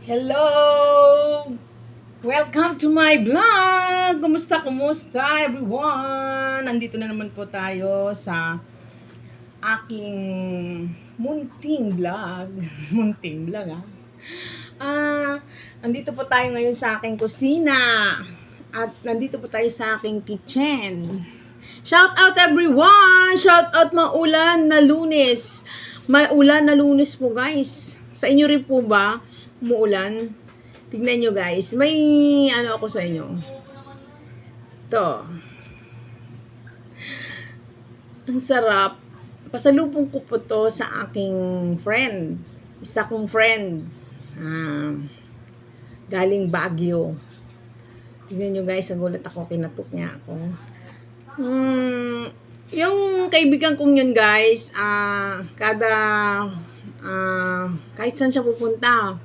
Hello! Welcome to my vlog! Kumusta everyone? Nandito na naman po tayo sa aking munting vlog. Munting vlog Nandito po tayo ngayon sa aking kusina. At nandito po tayo sa aking kitchen. Shout out everyone! Shout out maulan na Lunes. May ulan na Lunes po guys. Sa inyo rin po ba? Umuulan. Tignan nyo guys. May ano ako sa inyo. To. Ang sarap. Pasalubong ko po to sa aking friend. Isa kong friend. Galing Baguio. Tignan nyo guys. Nagulat ako. Kinatok niya ako. Yung kaibigan kong yun guys. Kahit saan siya pupunta.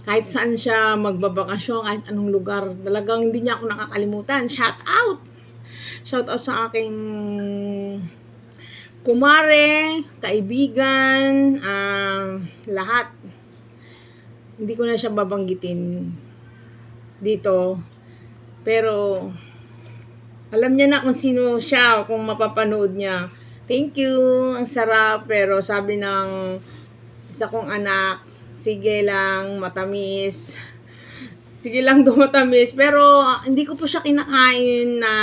Kahit saan siya magbabakasyon, kahit anong lugar, talagang hindi niya ako nakakalimutan. Shout out! Shout out sa aking kumare, kaibigan, lahat. Hindi ko na siya babanggitin dito. Pero, alam niya na kung sino siya, kung mapapanood niya. Thank you! Ang sarap. Pero sabi ng isa kong anak, sige lang, matamis. Sige lang matamis. Pero, hindi ko po siya kinakain na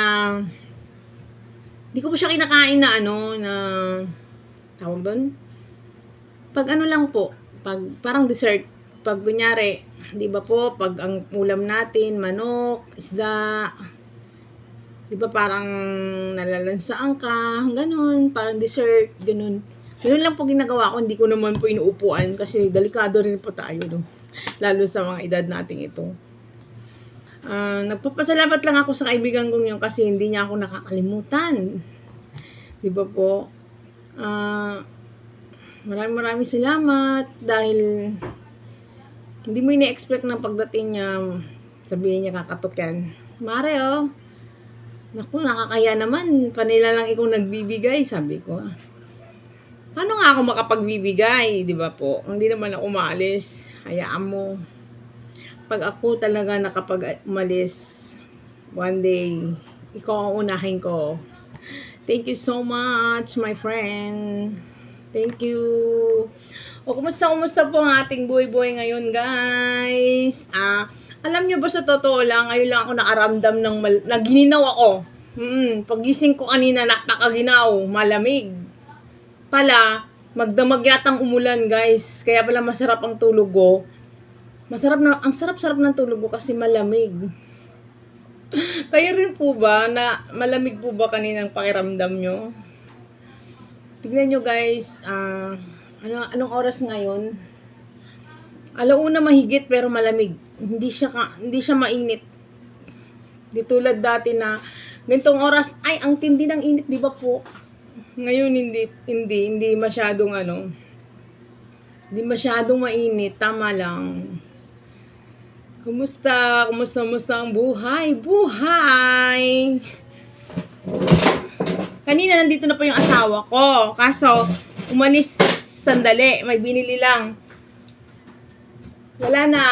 tawag doon? Pag ano lang po, pag parang dessert. Pag kunyari, di ba po, pag ang ulam natin, manok, isda, di ba parang nalalansaan ka, ganun, parang dessert, ganun. Ganun lang po ginagawa ko, hindi ko naman po inuupuan kasi delikado rin po tayo, no? Lalo sa mga edad nating ito. Nagpapasalamat lang ako sa kaibigan kong yun kasi hindi niya ako nakakalimutan. Di ba po? Maraming salamat dahil hindi mo ina-expect na pagdating niya, sabihin niya kakatok yan. Mare, oh. Naku, nakakaya naman. Panila lang ikaw nagbibigay, sabi ko. Paano nga ako makapagbibigay, di ba po? Hindi naman ako maalis. Hayaan mo. Pag ako talaga nakapag-umalis, one day, ikaw ang unahin ko. Thank you so much, my friend. Thank you. O, kumusta po ang ating buhay-buhay ngayon, guys? Alam nyo ba sa totoo lang, ngayon lang ako nakaramdam ng naginaw ako. Pagising ko kanina, nakakaginaw, malamig. Pala, magdamag yatang umulan guys. Kaya pala masarap ang tulog ko. Ang sarap-sarap ng tulog ko kasi malamig. Kayo rin po ba na malamig po ba kaninang pakiramdam nyo? Tignan nyo guys, anong oras ngayon? Alauna mahigit pero malamig. Hindi siya mainit. Di tulad dati na ganitong oras, ay ang tindi ng init, di ba po? Ngayon hindi masyadong hindi masyadong mainit, tama lang. Kumusta ang buhay? Kanina nandito na po yung asawa ko. Kaso umalis sandali, may binili lang. Wala na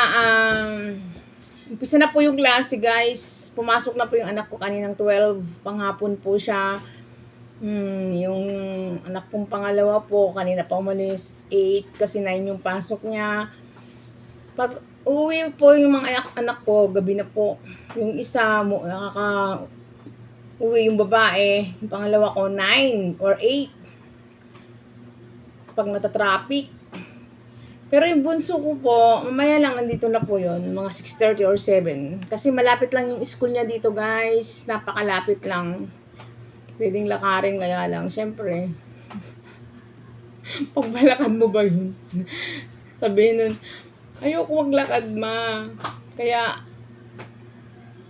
umpisa na po yung klase, guys. Pumasok na po yung anak ko kaninang 12, panghapon po siya. Yung anak kong pangalawa po, kanina pa umalis, 8, kasi 9 yung pasok niya. Pag uwi po yung mga anak ko, gabi na po. Yung isa, uwi yung babae, yung pangalawa ko, 9 or 8. Pag natatraffic. Pero yung bunso ko po, mamaya lang nandito na po yun, mga 6:30 or 7. Kasi malapit lang yung school niya dito, guys. Napakalapit lang. Pwedeng lakarin, kaya lang, syempre, pagbalakad mo ba yun? Sabihin nun, ayoko maglakad, ma. Kaya,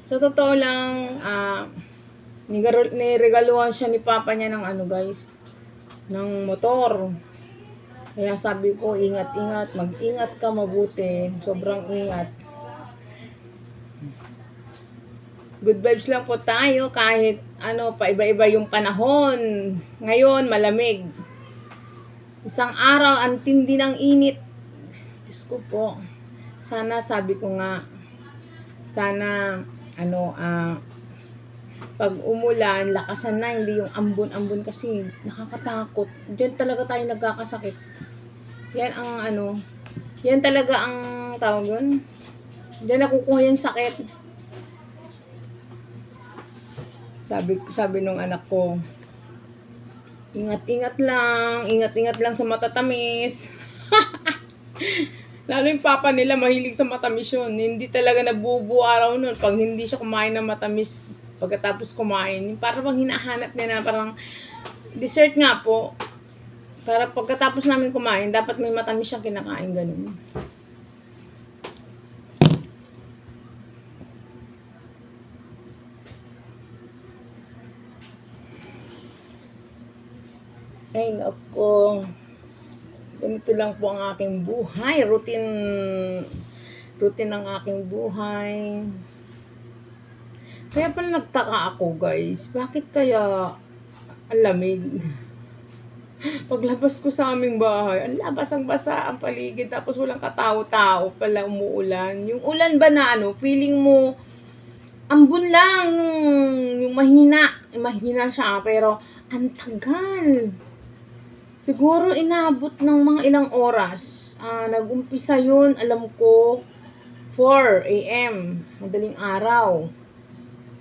sa totoo lang, niregaluhan siya ni papa niya ng guys, ng motor. Kaya sabi ko, ingat-ingat, mag-ingat ka mabuti, sobrang ingat. Good vibes lang po tayo kahit paiba-iba yung panahon. Ngayon, malamig. Isang araw, ang tindi ng init. Diyos ko po. Sana, sabi ko nga, sana, pag umulan, lakasan na, hindi yung ambon-ambon kasi nakakatakot. Diyan talaga tayo nagkakasakit. Yan ang yan talaga ang tawag yun. Diyan nakukuha yung sakit. Sabi nung anak ko, ingat-ingat lang sa matatamis. Lalo yung papa nila mahilig sa matamis yun. Hindi talaga nabubuo araw nun pag hindi siya kumain ng matamis pagkatapos kumain. Parang bang hinahanap niya na parang dessert nga po. Para pagkatapos namin kumain, dapat may matamis siyang kinakain, ganun. Ay, nako. Ganito lang po ang aking buhay. Routine ng aking buhay. Kaya pala nagtaka ako, guys. Bakit kaya ang lamig? Paglabas ko sa aming bahay, ang labas-basa ang paligid, tapos walang katao-tao pala, umuulan. Yung ulan ba na feeling mo, ambon lang, yung mahina siya, pero ang tagal. Siguro inabot ng mga ilang oras. Nag-umpisa yun, alam ko, 4 a.m. Madaling araw.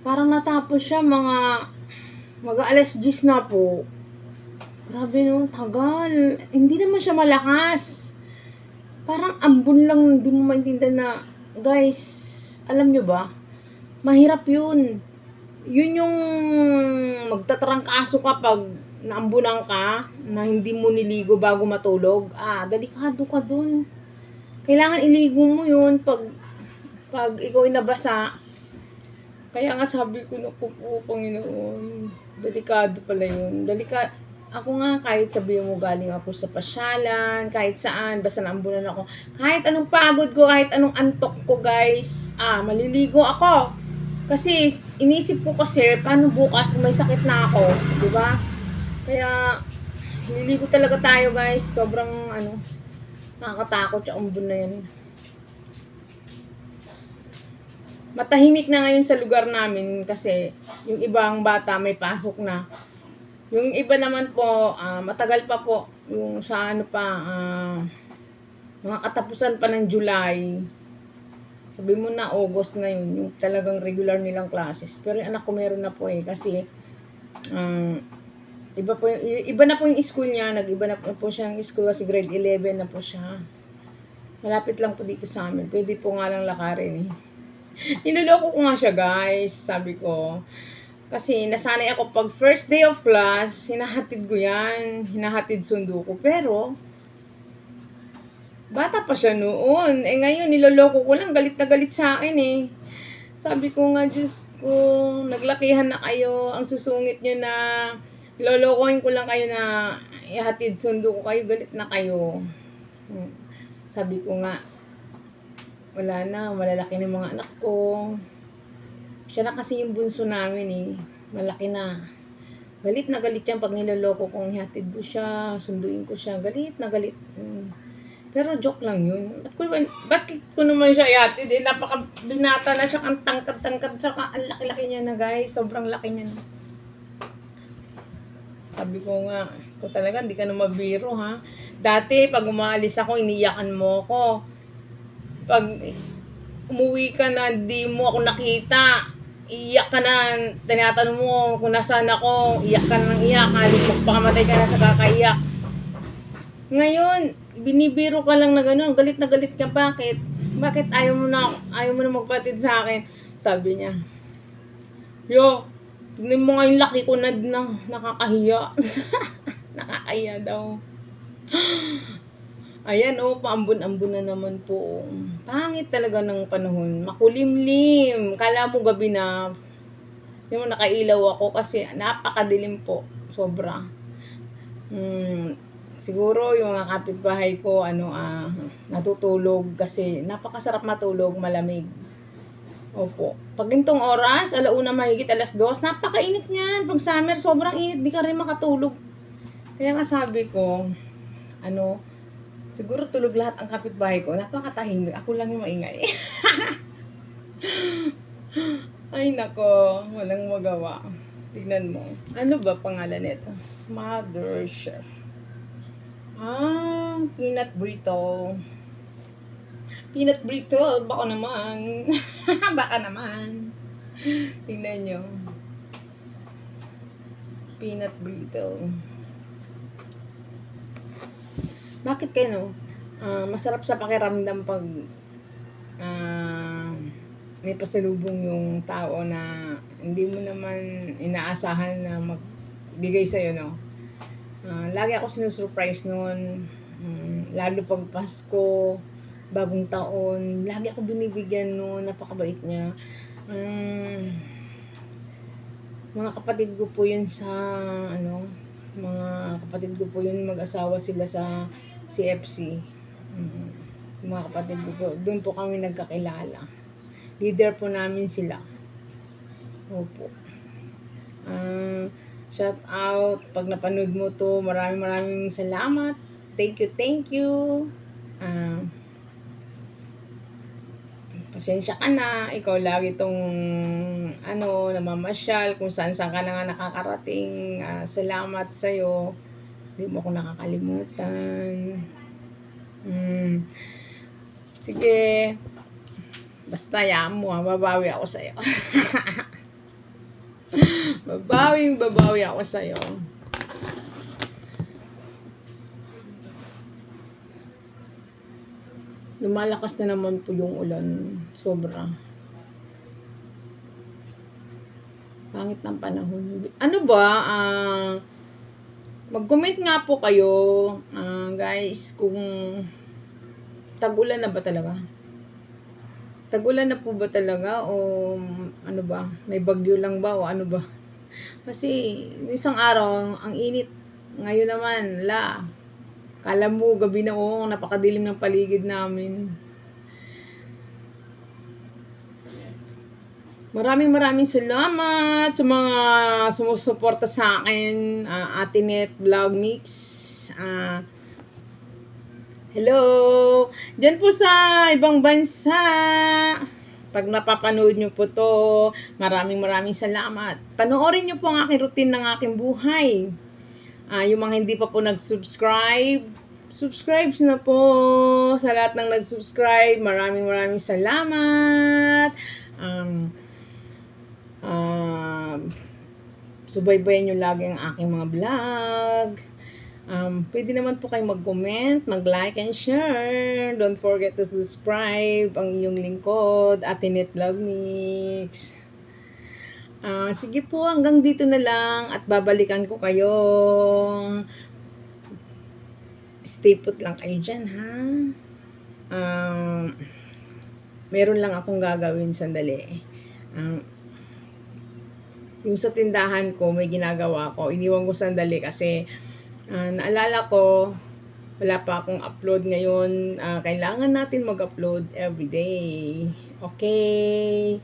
Parang natapos siya mga alas 10 na po. Grabe no, tagal. Hindi naman siya malakas. Parang ambon lang, hindi mo maintindihan na, guys, alam nyo ba? Mahirap yun. Yun yung magtatrangkaso ka pag naambunan ka, na hindi mo niligo bago matulog. Delikado ka dun. Kailangan iligo mo yun pag ikaw ay nabasa. Kaya nga sabi ko, naku po, Panginoon, delikado pala yun. Ako nga, kahit sabihin mo galing ako sa pasyalan, kahit saan, basta naambunan ako, kahit anong pagod ko, kahit anong antok ko, guys, maliligo ako. Kasi, inisip ko kasi, paano bukas kung may sakit na ako, di ba? Kaya, liligo talaga tayo, guys. Sobrang, nakakatakot yung ambon na yan. Matahimik na ngayon sa lugar namin kasi yung ibang bata may pasok na. Yung iba naman po, matagal pa po. Yung sa mga katapusan pa ng July. Sabi mo na August na yun, yung talagang regular nilang classes. Pero yung anak ko meron na po kasi iba na po yung school niya, nag-iba na po siya ng school kasi grade 11 na po siya. Malapit lang po dito sa amin. Pwede po nga lang lakarin Niloloko ko nga siya, guys. Sabi ko. Kasi nasanay ako pag first day of class, hinahatid ko yan. Hinahatid sundo ko. Pero, bata pa siya noon. Ngayon, niloloko ko lang. Galit na galit sa akin Sabi ko nga, Diyos ko, naglakihan na kayo. Ang susungit nyo na lolokohin ko lang kayo na ihatid sundo ko kayo. Galit na kayo. Sabi ko nga, wala na, malalaki na mga anak ko. Siya na kasi yung bunso namin malaki na. Galit na galit yan pag niloloko kong ihatid ko siya, sunduin ko siya. Galit na galit. Pero joke lang yun. Bakit ko naman siya ihatid napaka-binata na siya, ang tangkad-tangkad siya, ang laki-laki niya na, guys. Sobrang laki niya na. Sabi ko nga, ko talaga, hindi ka na mabiro, ha? Dati, pag umaalis ako, iniyakan mo ko. Pag umuwi ka na, di mo ako nakita, iyak ka na, tinatanong mo kung nasaan ako, iyak ka na ng iyak, halos magpakamatay ka na sa kakaiyak. Ngayon, binibiro ka lang na gano'n, galit na galit ka, bakit? Bakit ayaw mo na magpatid sa akin? Sabi niya, yo, tignan mo nga yung laki ko na nakakahiya. Nakakahiya daw. Ayan paambon-ambon na naman po. Pangit talaga ng panahon. Makulimlim. Kala mo gabi na. Hindi mo nakailaw ako kasi napakadilim po. Sobra. Siguro yung mga kapitbahay ko natutulog kasi napakasarap matulog, malamig. Opo. Pag gintong oras, 1:00 mahigit 2:00, napakainit niyan. Pag summer, sobrang init, di ka rin makatulog. Kaya nga sabi ko, Siguro tulog lahat ang kapitbahay ko. Napakatahimik. Ako lang yung maingay. Ay nako, walang magawa. Tignan mo. Ano ba pangalan nito? Mother's. Peanut brittle. Peanut brittle. Baka naman. Baka naman. Tingnan nyo. Peanut brittle. Bakit kayo, no? Masarap sa pakiramdam pag may pasalubong yung tao na hindi mo naman inaasahan na magbigay sa'yo, no? Lagi ako sinusurprise noon. Lalo pag Pasko, bagong taon, lagi ako binibigyan noon. Napakabait niya. Mga kapatid ko po yun sa, mga kapatid ko po yun, mag-asawa sila sa CFC. Mga kapatid ko po, doon po kami nagkakilala. Leader po namin sila. Opo. Shout out, pag napanood mo to, maraming salamat. Thank you. Pasensya ka na, ikaw lagi tong namamasyal, kung saan ka na nga nakakarating. Salamat sa'yo. Hindi mo ako nakakalimutan. Sige. Basta yaan mo, babawi ako sa'yo. babawi ako sa'yo. Lumalakas na naman po yung ulan. Sobra. Pangit ng panahon. Ano ba? Mag-comment nga po kayo, guys, kung tag-ulan na ba talaga? Tag-ulan na po ba talaga? O ano ba? May bagyo lang ba? O ano ba? Kasi isang araw, ang init. Ngayon naman, kala mo, gabi na napakadilim ng paligid namin. Maraming salamat sa mga sumusuporta sa akin. Ate Net Vlog Mix. Hello! Diyan po sa ibang bansa. Pag napapanood nyo po to, maraming salamat. Panoorin nyo po ang aking routine ng aking buhay. Yung mga hindi pa po nag-subscribe, subscribe na po. Sa lahat ng nag-subscribe, maraming salamat. Subaybayan nyo lagi ang aking mga vlog. Pwede naman po kayo mag-comment, mag-like and share. Don't forget to subscribe ang iyong lingkod, Ate Net Vlog Mix. Sige po, hanggang dito na lang at babalikan ko kayo. Stay put lang kayo dyan, ha? Meron lang akong gagawin sandali. Yung sa tindahan ko, may ginagawa ko. Iniwan ko sandali kasi naalala ko, wala pa akong upload ngayon. Kailangan natin mag-upload everyday. Okay?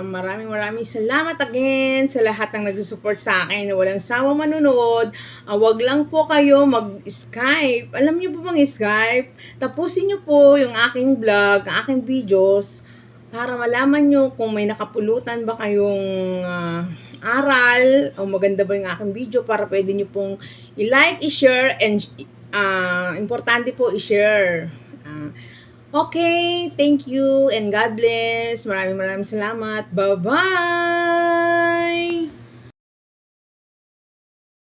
Maraming salamat again sa lahat ng nagsusupport sa akin na walang sawa manunod. Wag lang po kayo mag-Skype. Alam niyo po bang Skype? Tapusin niyo po yung aking vlog, aking videos, para malaman nyo kung may nakapulutan ba kayong aral o maganda ba yung aking video, para pwede nyo pong i-like, i-share, and importante po i-share. Okay, thank you and God bless. Maraming salamat. Bye-bye!